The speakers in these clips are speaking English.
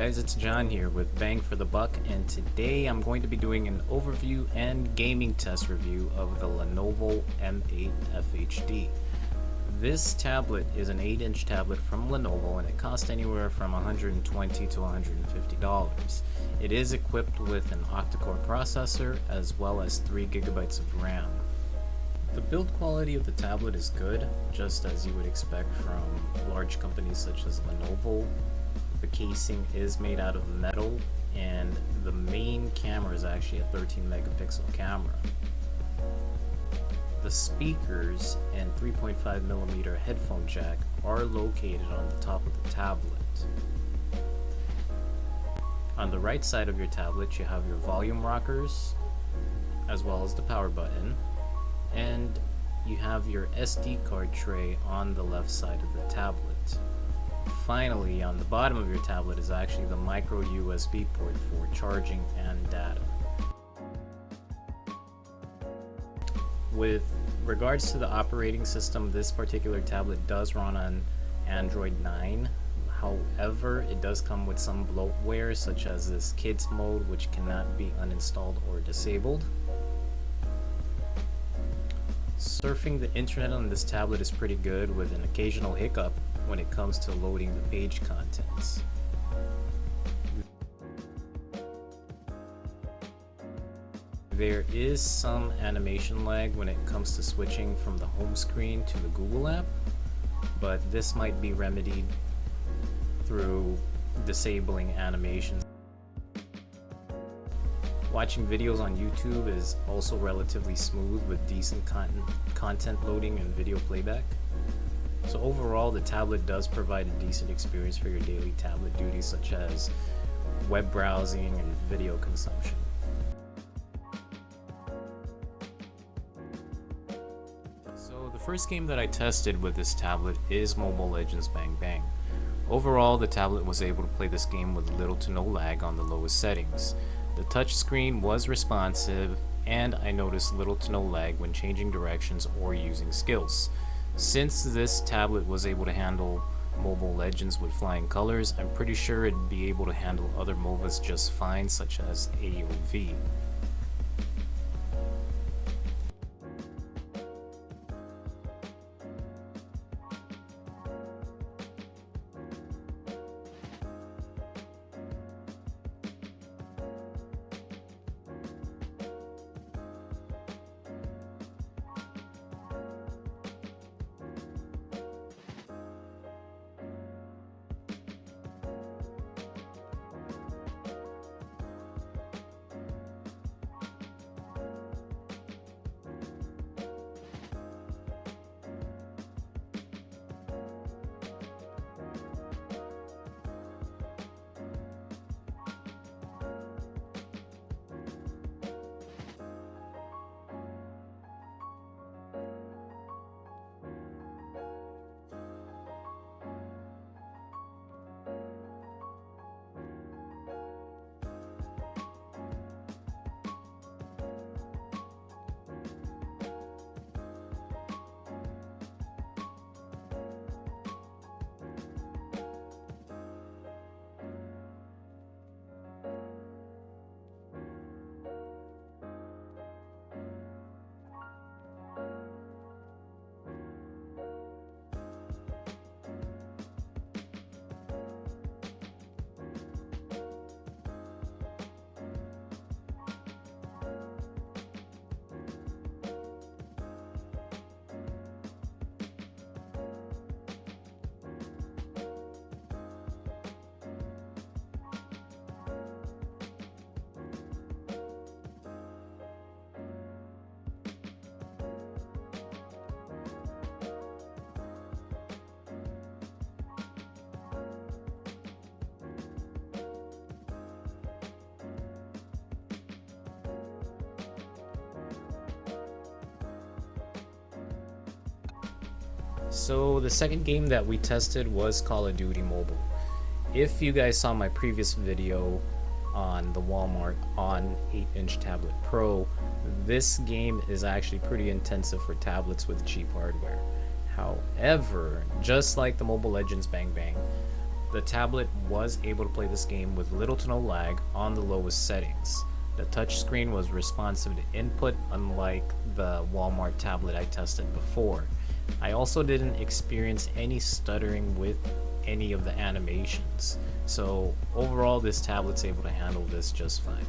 guys, it's John here with Bang for the Buck, and today I'm going to be doing an overview and gaming test review of the Lenovo M8 FHD. This tablet is an 8-inch tablet from Lenovo and it costs anywhere from $120 to $150. It is equipped with an octa-core processor as well as 3 GB of RAM. The build quality of the tablet is good, just as you would expect from large companies such as Lenovo. The casing is made out of metal, and the main camera is actually a 13 megapixel camera. The speakers and 3.5mm headphone jack are located on the top of the tablet. On the right side of your tablet you have your volume rockers, as well as the power button, and you have your SD card tray on the left side of the tablet. Finally, on the bottom of your tablet is actually the micro USB port for charging and data. With regards to the operating system, this particular tablet does run on Android 9. However, it does come with some bloatware such as this kids mode, which cannot be uninstalled or disabled. Surfing the internet on this tablet is pretty good, with an occasional hiccup when it comes to loading the page contents. There is some animation lag when it comes to switching from the home screen to the Google app, but this might be remedied through disabling animations. Watching videos on YouTube is also relatively smooth with decent content loading and video playback. So overall, the tablet does provide a decent experience for your daily tablet duties such as web browsing and video consumption. So the first game that I tested with this tablet is Mobile Legends Bang Bang. Overall, the tablet was able to play this game with little to no lag on the lowest settings. The touchscreen was responsive, and I noticed little to no lag when changing directions or using skills. Since this tablet was able to handle Mobile Legends with flying colors, I'm pretty sure it'd be able to handle other MOBAs just fine, such as AOV. So the second game that we tested was Call of Duty Mobile. If you guys saw my previous video on the Walmart on 8-inch tablet Pro, this game is actually pretty intensive for tablets with cheap hardware. However, just like the Mobile Legends Bang Bang, The tablet was able to play this game with little to no lag on the lowest settings. The touchscreen was responsive to input, unlike the Walmart tablet I tested before. I also didn't experience any stuttering with any of the animations, so overall this tablet's able to handle this just fine.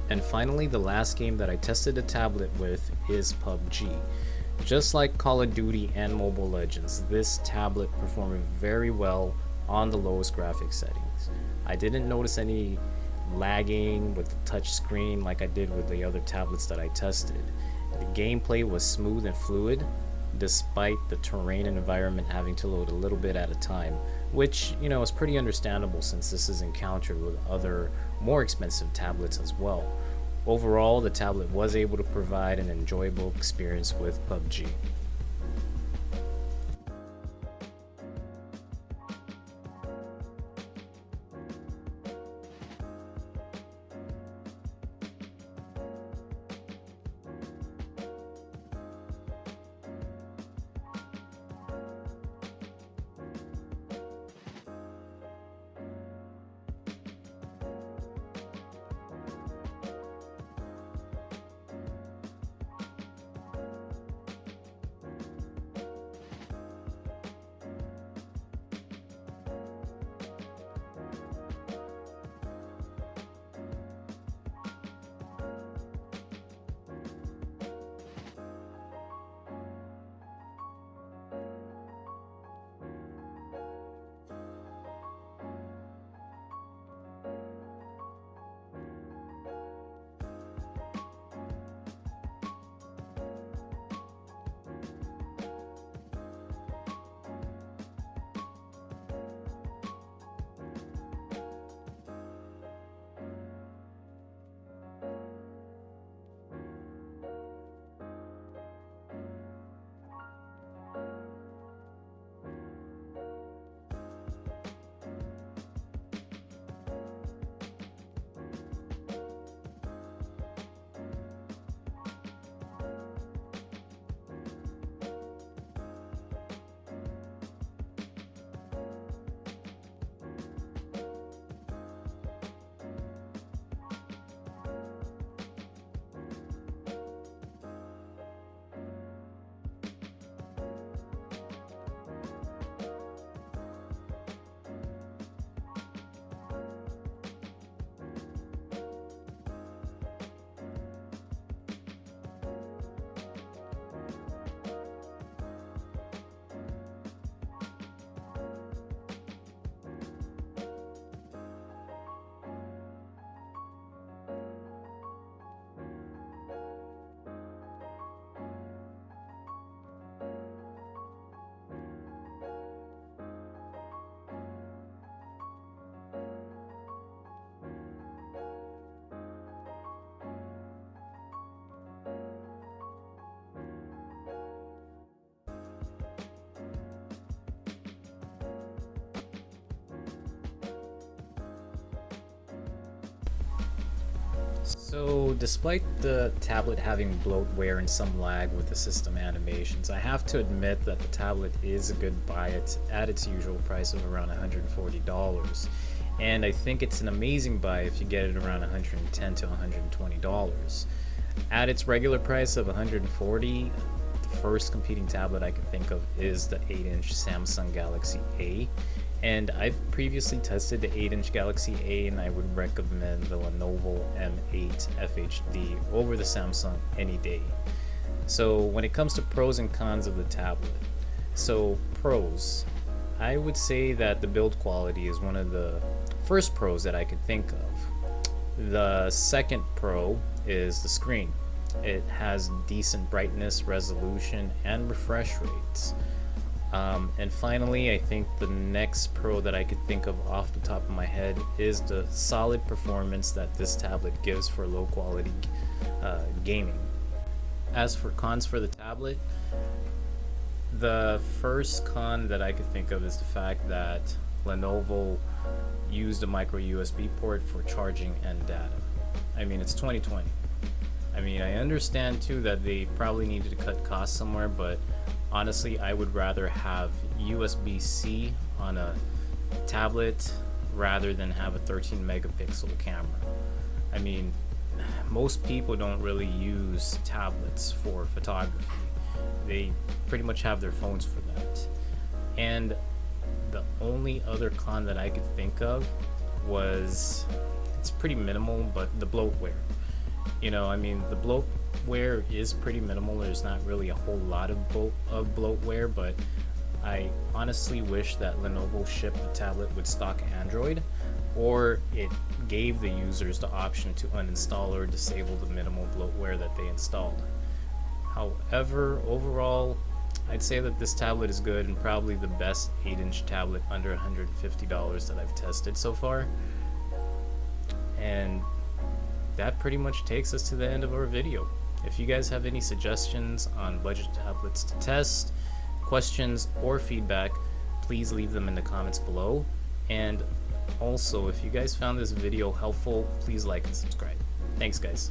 And finally, the last game that I tested the tablet with is PUBG. Just like Call of Duty and Mobile Legends, this tablet performed very well on the lowest graphics settings. I didn't notice any lagging with the touch screen like I did with the other tablets that I tested. The gameplay was smooth and fluid, despite the terrain and environment having to load a little bit at a time, which, is pretty understandable since this is encountered with other more expensive tablets as well. Overall, the tablet was able to provide an enjoyable experience with PUBG. So, despite the tablet having bloatware and some lag with the system animations, I have to admit that the tablet is a good buy at its usual price of around $140. And I think it's an amazing buy if you get it around $110 to $120. At its regular price of $140, the first competing tablet I can think of is the 8-inch Samsung Galaxy A. And I've previously tested the 8-inch Galaxy A, and I would recommend the Lenovo M8 FHD over the Samsung any day. So when it comes to pros and cons of the tablet, so pros, I would say that the build quality is one of the first pros that I could think of. The second pro is the screen. It has decent brightness, resolution, and refresh rates. And finally, I think the next pro that I could think of off the top of my head is the solid performance that this tablet gives for low quality gaming. As for cons for the tablet, the first con that I could think of is the fact that Lenovo used a micro USB port for charging and data. I mean, it's 2020. I mean, I understand too that they probably needed to cut costs somewhere, but honestly, I would rather have USB-C on a tablet rather than have a 13 megapixel camera. I mean, most people don't really use tablets for photography. They pretty much have their phones for that. And the only other con that I could think of was, it's pretty minimal, but the bloatware. You know, I mean, the bloatware is pretty minimal. There's not really a whole lot of bloatware, but I honestly wish that Lenovo shipped the tablet with stock Android, or it gave the users the option to uninstall or disable the minimal bloatware that they installed. However, overall, I'd say that this tablet is good and probably the best 8-inch tablet under $150 that I've tested so far. And that pretty much takes us to the end of our video. If you guys have any suggestions on budget tablets to test, questions, or feedback, please leave them in the comments below. And also, if you guys found this video helpful, please like and subscribe. Thanks, guys.